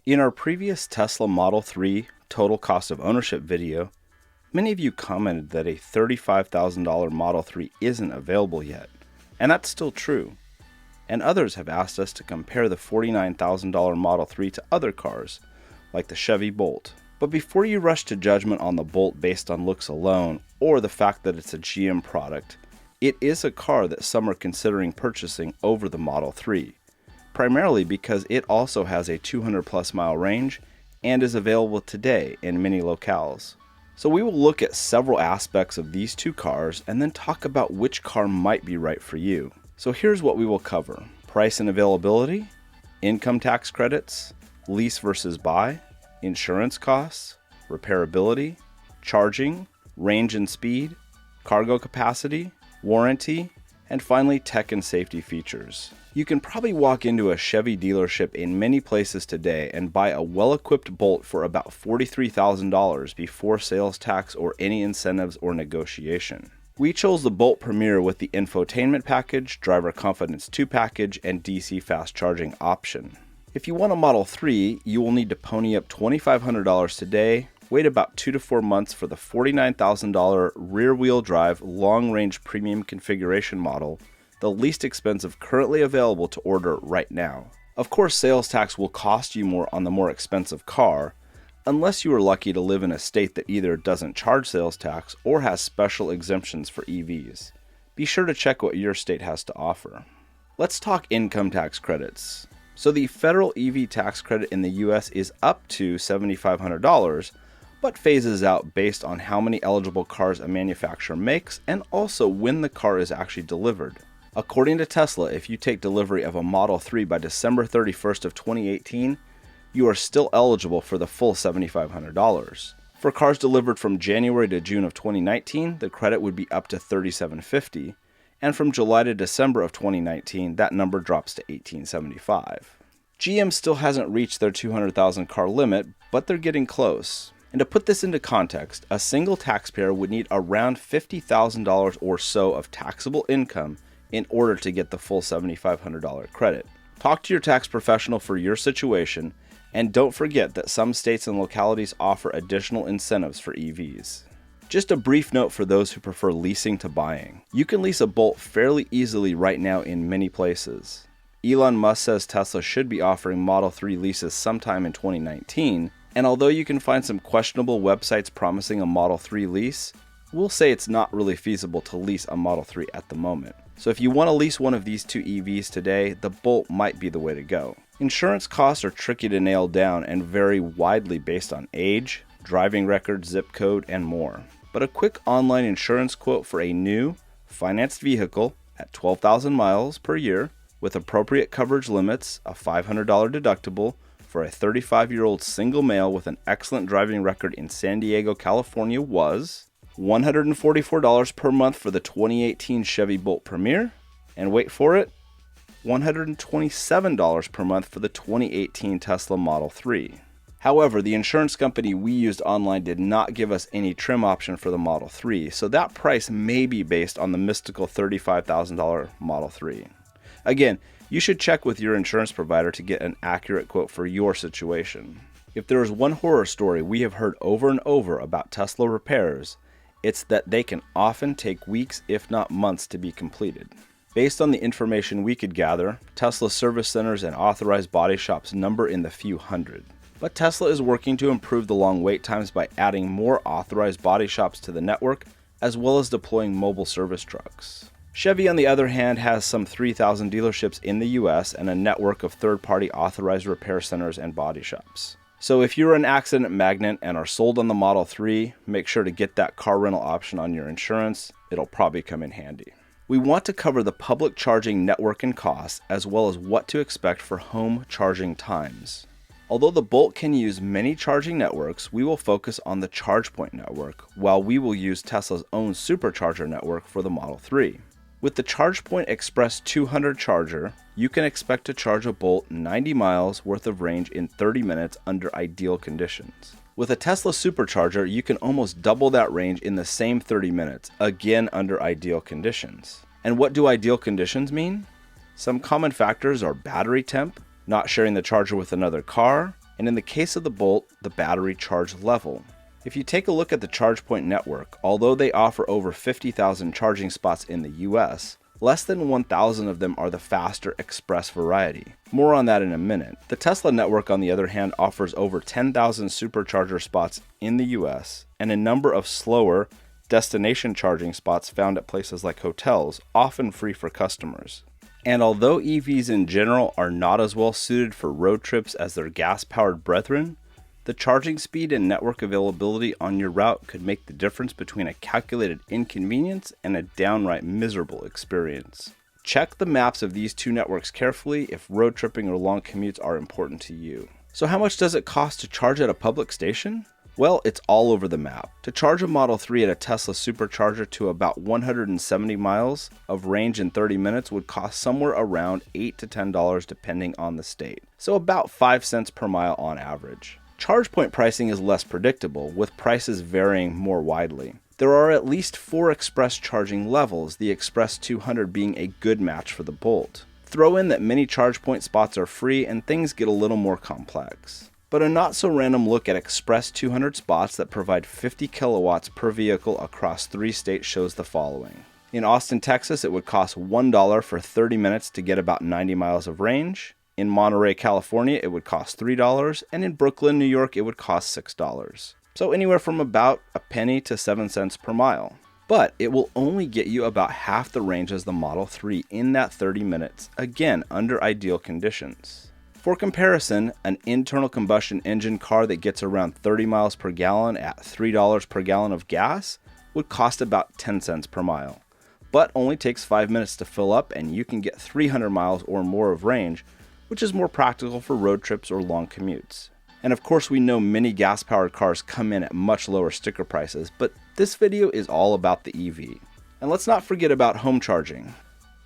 In our previous Tesla Model 3 total cost of ownership video, many of you commented that a $35,000 Model 3 isn't available yet, and that's still true. And others have asked us to compare the $49,000 Model 3 to other cars, like the Chevy Bolt. But before you rush to judgment on the Bolt based on looks alone, or the fact that it's a GM product, it is a car that some are considering purchasing over the Model 3, primarily because it also has a 200 plus mile range and is available today in many locales. So we will look at several aspects of these two cars and then talk about which car might be right for you. So here's what we will cover: price and availability, income tax credits, lease versus buy, insurance costs, repairability, charging, range and speed, cargo capacity, warranty, and finally tech and safety features. You can probably walk into a Chevy dealership in many places today and buy a well-equipped Bolt for about $43,000 before sales tax or any incentives or negotiation. We chose the Bolt Premier with the infotainment package, driver confidence 2 package, and DC fast charging option. If you want a Model 3, you will need to pony up $2,500 today, wait about 2 to 4 months for the $49,000 rear-wheel drive long-range premium configuration model, the least expensive currently available to order right now. Of course, sales tax will cost you more on the more expensive car, unless you are lucky to live in a state that either doesn't charge sales tax or has special exemptions for EVs. Be sure to check what your state has to offer. Let's talk income tax credits. So the federal EV tax credit in the US is up to $7,500, but phases out based on how many eligible cars a manufacturer makes and also when the car is actually delivered. According to Tesla, if you take delivery of a Model 3 by December 31st of 2018, you are still eligible for the full $7,500. For cars delivered from January to June of 2019, the credit would be up to $3,750, and from July to December of 2019, that number drops to $1,875. GM still hasn't reached their 200,000 car limit, but they're getting close. And to put this into context, a single taxpayer would need around $50,000 or so of taxable income in order to get the full $7,500 credit. Talk to your tax professional for your situation, and don't forget that some states and localities offer additional incentives for EVs. Just a brief note for those who prefer leasing to buying. You can lease a Bolt fairly easily right now in many places. Elon Musk says Tesla should be offering Model 3 leases sometime in 2019, and although you can find some questionable websites promising a Model 3 lease, we'll say it's not really feasible to lease a Model 3 at the moment. So if you want to lease one of these two EVs today, the Bolt might be the way to go. Insurance costs are tricky to nail down and vary widely based on age, driving record, zip code, and more. But a quick online insurance quote for a new, financed vehicle at 12,000 miles per year with appropriate coverage limits, a $500 deductible for a 35-year-old single male with an excellent driving record in San Diego, California was $144 per month for the 2018 Chevy Bolt Premier, and wait for it, $127 per month for the 2018 Tesla Model 3. However, the insurance company we used online did not give us any trim option for the Model 3, so that price may be based on the mystical $35,000 Model 3. Again, you should check with your insurance provider to get an accurate quote for your situation. If there is one horror story we have heard over and over about Tesla repairs, it's that they can often take weeks, if not months, to be completed. Based on the information we could gather, Tesla service centers and authorized body shops number in the few hundred. But Tesla is working to improve the long wait times by adding more authorized body shops to the network, as well as deploying mobile service trucks. Chevy, on the other hand, has some 3,000 dealerships in the US and a network of third-party authorized repair centers and body shops. So if you're an accident magnet and are sold on the Model 3, make sure to get that car rental option on your insurance. It'll probably come in handy. We want to cover the public charging network and costs, as well as what to expect for home charging times. Although the Bolt can use many charging networks, we will focus on the Chargepoint network, while we will use Tesla's own supercharger network for the Model 3. With the Chargepoint Express 200 charger, you can expect to charge a Bolt 90 miles worth of range in 30 minutes under ideal conditions. With a Tesla supercharger, you can almost double that range in the same 30 minutes, again under ideal conditions. And what do ideal conditions mean? Some common factors are battery temp, not sharing the charger with another car, and in the case of the Bolt, the battery charge level. If you take a look at the Chargepoint network, although they offer over 50,000 charging spots in the US, less than 1,000 of them are the faster express variety. More on that in a minute. The Tesla network, on the other hand, offers over 10,000 supercharger spots in the US and a number of slower destination charging spots found at places like hotels, often free for customers. And although EVs in general are not as well suited for road trips as their gas-powered brethren, the charging speed and network availability on your route could make the difference between a calculated inconvenience and a downright miserable experience. Check the maps of these two networks carefully if road tripping or long commutes are important to you. So how much does it cost to charge at a public station? Well, it's all over the map. To charge a Model 3 at a Tesla supercharger to about 170 miles of range in 30 minutes would cost somewhere around $8 to $10 depending on the state. So about 5 cents per mile on average. Chargepoint pricing is less predictable, with prices varying more widely. There are at least 4 express charging levels, the Express 200 being a good match for the Bolt. Throw in that many Chargepoint spots are free and things get a little more complex. But a not so random look at Express 200 spots that provide 50 kilowatts per vehicle across 3 states shows the following. In Austin, Texas, it would cost $1 for 30 minutes to get about 90 miles of range. In Monterey, California, it would cost $3, and in Brooklyn, New York, it would cost $6. So anywhere from about a penny to 7 cents per mile. But it will only get you about half the range as the Model 3 in that 30 minutes, again under ideal conditions. For comparison, an internal combustion engine car that gets around 30 miles per gallon at $3 per gallon of gas would cost about 10 cents per mile, but only takes 5 minutes to fill up and you can get 300 miles or more of range, which is more practical for road trips or long commutes. And of course we know many gas-powered cars come in at much lower sticker prices, but this video is all about the EV. And let's not forget about home charging.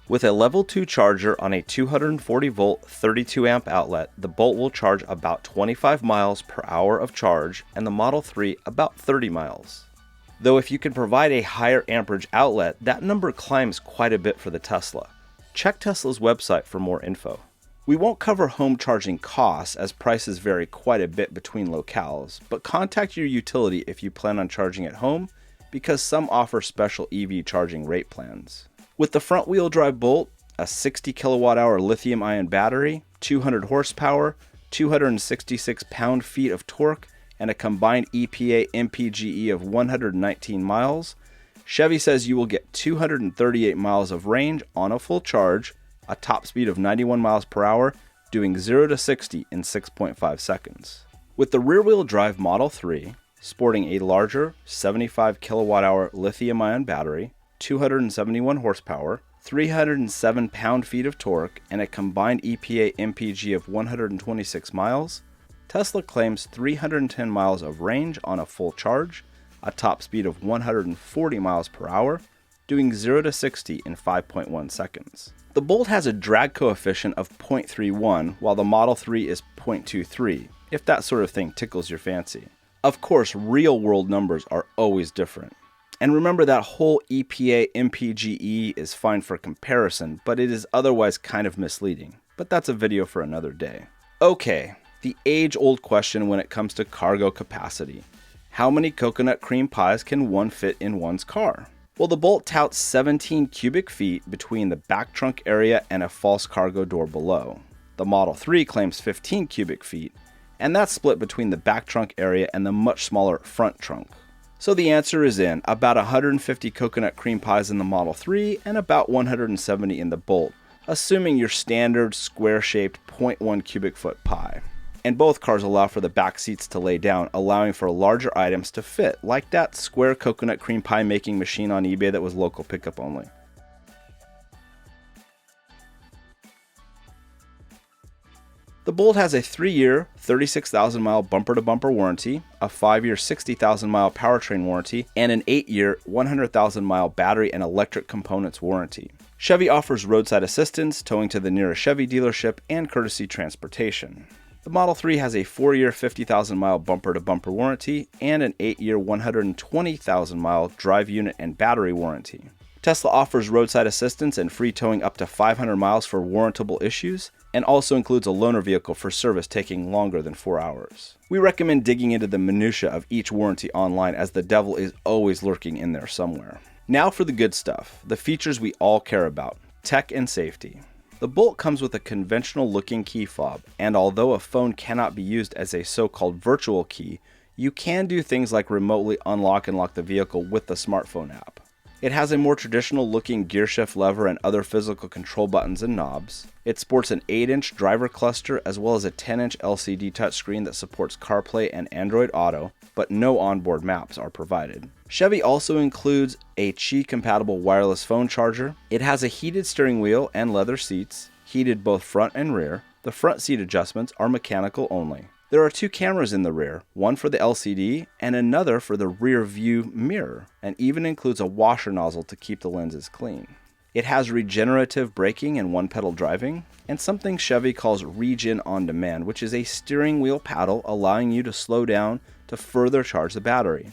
With a level 2 charger on a 240 volt 32 amp outlet, the Bolt will charge about 25 miles per hour of charge and the Model 3 about 30 miles. Though if you can provide a higher amperage outlet, that number climbs quite a bit for the Tesla. Check Tesla's website for more info. We won't cover home charging costs as prices vary quite a bit between locales, but contact your utility if you plan on charging at home because some offer special EV charging rate plans. With the front-wheel drive Bolt, a 60 kilowatt-hour lithium-ion battery, 200 horsepower, 266 pound-feet of torque, and a combined EPA MPGe of 119 miles, Chevy says you will get 238 miles of range on a full charge, a top speed of 91 miles per hour, doing 0 to 60 in 6.5 seconds. With the rear-wheel drive Model 3, sporting a larger 75 kilowatt-hour lithium-ion battery, 271 horsepower, 307 pound-feet of torque, and a combined EPA MPG of 126 miles, Tesla claims 310 miles of range on a full charge, a top speed of 140 miles per hour, doing 0 to 60 in 5.1 seconds. The Bolt has a drag coefficient of 0.31, while the Model 3 is 0.23, if that sort of thing tickles your fancy. Of course, real-world numbers are always different. And remember that whole EPA MPGe is fine for comparison, but it is otherwise kind of misleading. But that's a video for another day. Okay, the age-old question when it comes to cargo capacity. How many coconut cream pies can one fit in one's car? Well, the Bolt touts 17 cubic feet between the back trunk area and a false cargo door below. The Model 3 claims 15 cubic feet, and that's split between the back trunk area and the much smaller front trunk. So the answer is in about 150 coconut cream pies in the Model 3 and about 170 in the Bolt, assuming your standard square-shaped 0.1 cubic foot pie. And both cars allow for the back seats to lay down, allowing for larger items to fit, like that square coconut cream pie making machine on eBay that was local pickup only. The Bolt has a 3-year, 36,000-mile bumper-to-bumper warranty, a 5-year, 60,000-mile powertrain warranty, and an 8-year, 100,000-mile battery and electric components warranty. Chevy offers roadside assistance, towing to the nearest Chevy dealership, and courtesy transportation. The Model 3 has a 4-year, 50,000-mile bumper-to-bumper warranty and an 8-year, 120,000-mile drive unit and battery warranty. Tesla offers roadside assistance and free towing up to 500 miles for warrantable issues, and also includes a loaner vehicle for service taking longer than 4 hours. We recommend digging into the minutia of each warranty online, as the devil is always lurking in there somewhere. Now for the good stuff, the features we all care about, tech and safety. The Bolt comes with a conventional looking key fob, and although a phone cannot be used as a so-called virtual key, you can do things like remotely unlock and lock the vehicle with the smartphone app. It has a more traditional looking gear shift lever and other physical control buttons and knobs. It sports an 8-inch driver cluster as well as a 10-inch LCD touchscreen that supports CarPlay and Android Auto, but no onboard maps are provided. Chevy also includes a Qi compatible wireless phone charger. It has a heated steering wheel and leather seats, heated both front and rear. The front seat adjustments are mechanical only. There are 2 cameras in the rear, one for the LCD and another for the rear view mirror, and even includes a washer nozzle to keep the lenses clean. It has regenerative braking and one-pedal driving, and something Chevy calls Regen on Demand, which is a steering wheel paddle allowing you to slow down to further charge the battery.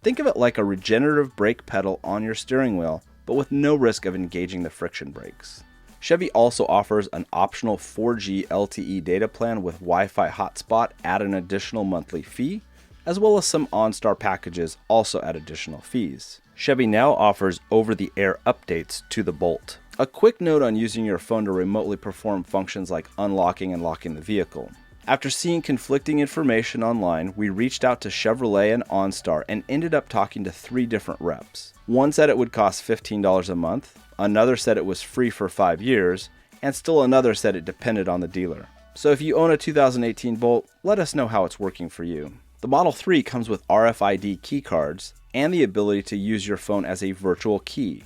Think of it like a regenerative brake pedal on your steering wheel, but with no risk of engaging the friction brakes. Chevy also offers an optional 4G LTE data plan with Wi-Fi hotspot at an additional monthly fee, as well as some OnStar packages also at additional fees. Chevy now offers over-the-air updates to the Bolt. A quick note on using your phone to remotely perform functions like unlocking and locking the vehicle. After seeing conflicting information online, we reached out to Chevrolet and OnStar and ended up talking to 3 different reps. One said it would cost $15 a month, another said it was free for 5 years, and still another said it depended on the dealer. So if you own a 2018 Bolt, let us know how it's working for you. The Model 3 comes with RFID key cards and the ability to use your phone as a virtual key.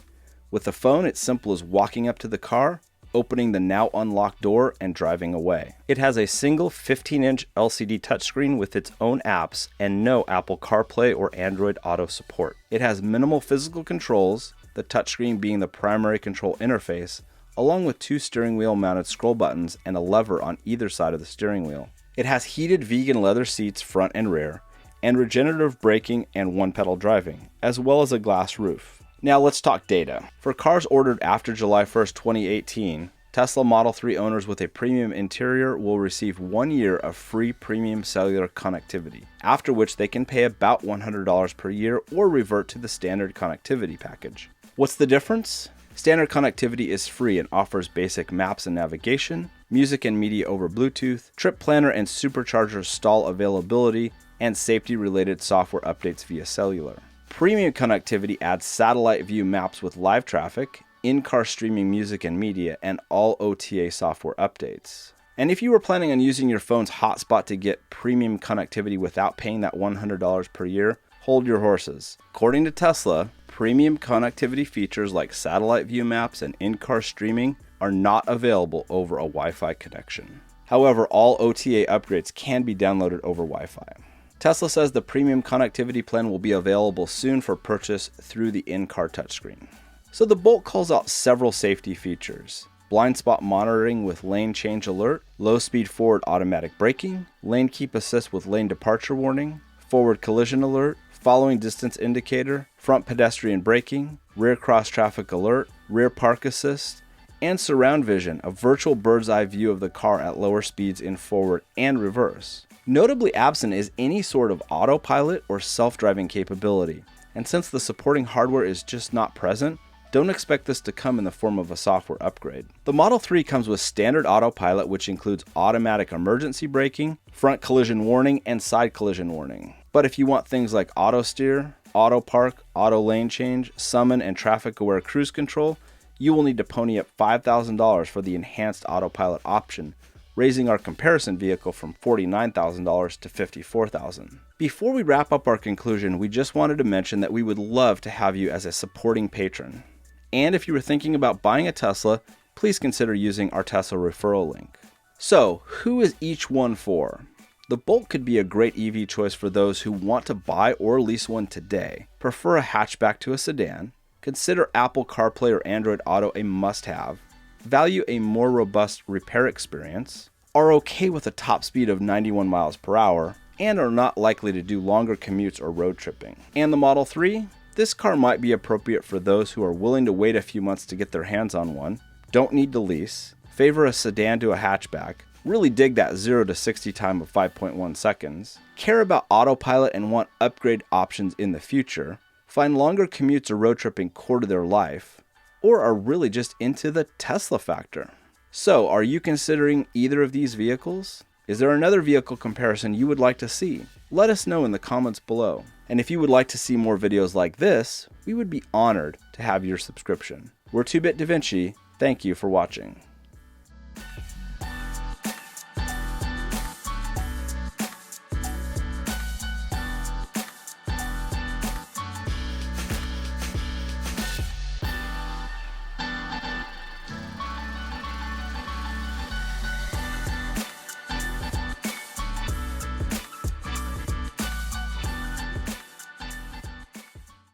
With the phone, it's simple as walking up to the car, opening the now unlocked door, and driving away. It has a single 15-inch LCD touchscreen with its own apps and no Apple CarPlay or Android Auto support. It has minimal physical controls, the touchscreen being the primary control interface, along with 2 steering wheel mounted scroll buttons and a lever on either side of the steering wheel. It has heated vegan leather seats front and rear, and regenerative braking and one-pedal driving, as well as a glass roof. Now let's talk data. For cars ordered after July 1st, 2018, Tesla Model 3 owners with a premium interior will receive 1 year of free premium cellular connectivity, after which they can pay about $100 per year or revert to the standard connectivity package. What's the difference? Standard connectivity is free and offers basic maps and navigation, music and media over Bluetooth, trip planner and supercharger stall availability, and safety-related software updates via cellular. Premium connectivity adds satellite view maps with live traffic, in-car streaming music and media, and all OTA software updates. And if you were planning on using your phone's hotspot to get premium connectivity without paying that $100 per year, hold your horses. According to Tesla, premium connectivity features like satellite view maps and in-car streaming are not available over a Wi-Fi connection. However, all OTA upgrades can be downloaded over Wi-Fi. Tesla says the premium connectivity plan will be available soon for purchase through the in-car touchscreen. So the Bolt calls out several safety features: blind spot monitoring with lane change alert, low speed forward automatic braking, lane keep assist with lane departure warning, forward collision alert, following distance indicator, front pedestrian braking, rear cross traffic alert, rear park assist, and surround vision, a virtual bird's eye view of the car at lower speeds in forward and reverse. Notably absent is any sort of autopilot or self-driving capability, and since the supporting hardware is just not present, don't expect this to come in the form of a software upgrade. The Model 3 comes with standard autopilot, which includes automatic emergency braking, front collision warning, and side collision warning. But if you want things like auto steer, auto park, auto lane change, summon, and traffic-aware cruise control, you will need to pony up $5,000 for the enhanced autopilot option, raising our comparison vehicle from $49,000 to $54,000. Before we wrap up our conclusion, we just wanted to mention that we would love to have you as a supporting patron. And if you were thinking about buying a Tesla, please consider using our Tesla referral link. So, who is each one for? The Bolt could be a great EV choice for those who want to buy or lease one today, prefer a hatchback to a sedan, consider Apple CarPlay or Android Auto a must-have, value a more robust repair experience, are okay with a top speed of 91 miles per hour, and are not likely to do longer commutes or road tripping. And the Model 3? This car might be appropriate for those who are willing to wait a few months to get their hands on one, don't need to lease, favor a sedan to a hatchback, really dig that 0 to 60 time of 5.1 seconds, care about autopilot and want upgrade options in the future, find longer commutes or road tripping core to their life, or are really just into the Tesla factor. So, are you considering either of these vehicles? Is there another vehicle comparison you would like to see? Let us know in the comments below. And if you would like to see more videos like this, we would be honored to have your subscription. We're 2-Bit Da Vinci. Thank you for watching.